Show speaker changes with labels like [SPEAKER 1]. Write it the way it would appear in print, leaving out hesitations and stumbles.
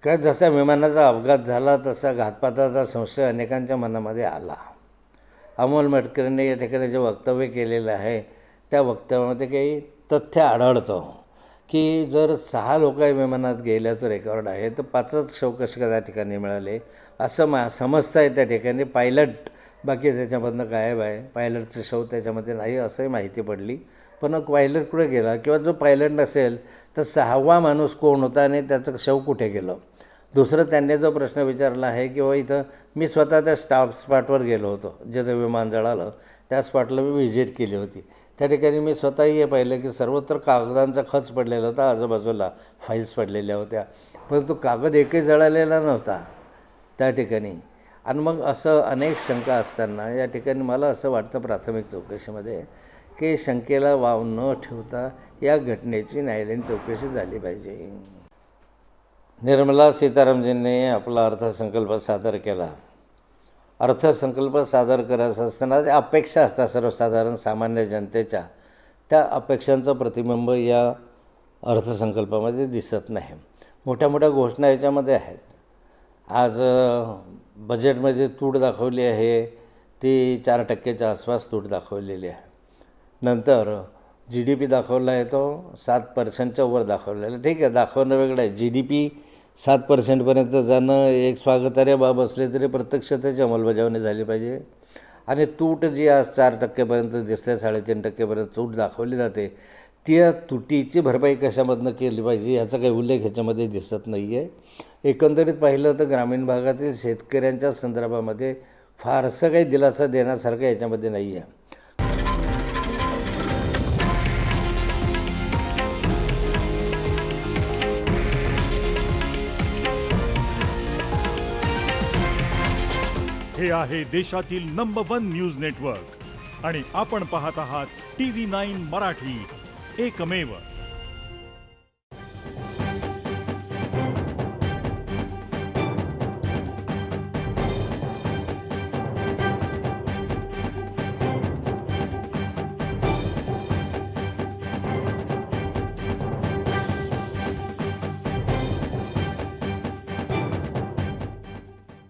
[SPEAKER 1] का जसा विमानाचा अपघात झाला तसा घातपाताचा संशय अनेकांच्या मनामध्ये आला. अमोल मटकरेंनी या ठिकाणी जे वक्तव्य केलेलं आहे त्या वक्तव्यामध्ये काही तथ्य आढळतं की जर 6 लोक विमानात गेल्याचं रेकॉर्ड आहे तर 5च शव कसे काय त्या ठिकाणी मिळाले असं समजतं आहे. त्या ठिकाणी पायलट बाकी त्याच्यामधनं गायब आहे, पायलटचं शव त्याच्यामध्ये नाही असंही माहिती पडली. पण पायलट कुठे गेला किंवा जो पायलट नसेल तर 6वा माणूस कोण होता आणि त्याचं शव कुठे गेलं. दुसरं त्यांनी जो प्रश्न विचारला आहे की इथं मी स्वतः त्या स्पॉटवर गेलो होतो, जिथं विमान जळालं त्या स्पॉटला मी व्हिजिट केली होती. त्या ठिकाणी मी स्वतःही हे पाहिलं की सर्वत्र कागदांचा खच पडलेला होता, आजूबाजूला फाईल्स पडलेल्या होत्या, परंतु कागद एकही जळालेला नव्हता त्या ठिकाणी. आणि मग असं अनेक शंका असताना या ठिकाणी मला असं वाटतं प्राथमिक चौकशीमध्ये की शंकेला वाव न ठेवता या घटनेची न्यायालयीन चौकशी झाली पाहिजे. निर्मला सीतारामजींनी आपला अर्थसंकल्प सादर केला. अर्थसंकल्प सादर करायचा असताना त्या अपेक्षा असतात सर्वसाधारण सामान्य जनतेच्या, त्या अपेक्षांचं प्रतिबिंब या अर्थसंकल्पामध्ये दिसत नाही. मोठ्या मोठ्या घोषणा याच्यामध्ये आहेत. आज बजेटमध्ये तूट दाखवली आहे ती 4%च्या आसपास तूट दाखवलेली आहे. नंतर GDP दाखवला आहे तो 7%च्या वर दाखवलेला. ठीक आहे, दाखवणं वेगळं आहे. GDP 7%पर्यंत जाणं एक स्वागतार्ह बाब असले तरी प्रत्यक्ष त्याची अंमलबजावणी झाली पाहिजे. आणि तूट जी आज 4%पर्यंत दिसते, 3.5%पर्यंत तूट दाखवली जाते, त्या तुटीची भरपाई कशामधनं केली पाहिजे याचा काही उल्लेख ह्याच्यामध्ये दिसत नाही आहे. एकंदरीत पाहिलं तर ग्रामीण भागातील शेतकऱ्यांच्या संदर्भामध्ये फारसं काही दिलासा देण्यासारखं याच्यामध्ये नाही आहे.
[SPEAKER 2] हे आहे देशातील नंबर 1 न्यूज नेटवर्क आणि आपण पाहत आहात TV9 मराठी, एकमेव.